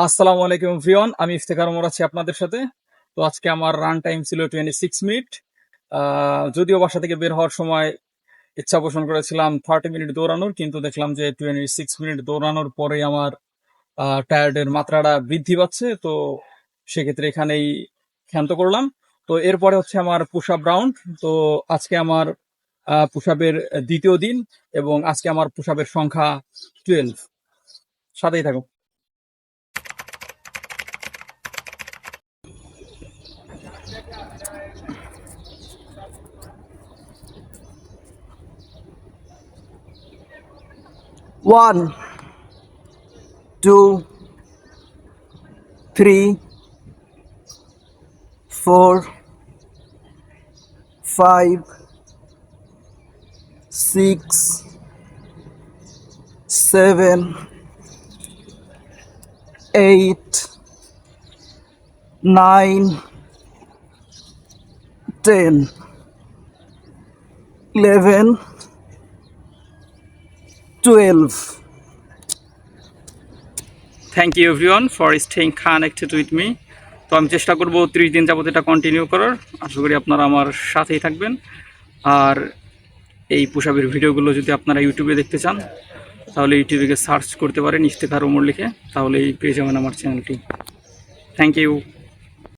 আসসালামু আলাইকুম এভরিওয়ান, আমি ইফতেখার ওমর আছি আপনাদের সাথে। তো আজকে আমার রান টাইম ছিল 26 মিনিট। যদিও বাসা থেকে বের হওয়ার সময় ইচ্ছা পোষণ করেছিলাম 30 মিনিট দৌড়ানোর, কিন্তু দেখলাম যে 26 মিনিট দৌড়ানোর পরেই আমার টায়ার্ডের মাত্রাটা বৃদ্ধি পাচ্ছে। তো সেক্ষেত্রে এখানেই ক্ষান্ত করলাম। তো এরপরে হচ্ছে আমার পুশ আপ রাউন্ড। তো আজকে আমার পুশ আপের দ্বিতীয় দিন, এবং আজকে আমার পুশ আপের সংখ্যা 12। সাথেই থাকুন। 1, 2, 3, 4, 5, 6, 7, 8, 9, 10, 11, 12. Thank you everyone for staying connected with me. তো আমি চেষ্টা করব 30 দিন যাবত এটা কন্টিনিউ করার। আশা করি আপনারা আমার সাথেই থাকবেন। আর এই পুশআপের ভিডিওগুলো যদি আপনারা ইউটিউবে দেখতে চান, তাহলে ইউটিউবে গিয়ে সার্চ করতে পারেন ইফতেখার ওমর লিখে, তাহলেই পেয়ে যাবেন আমার চ্যানেলটি। Thank you.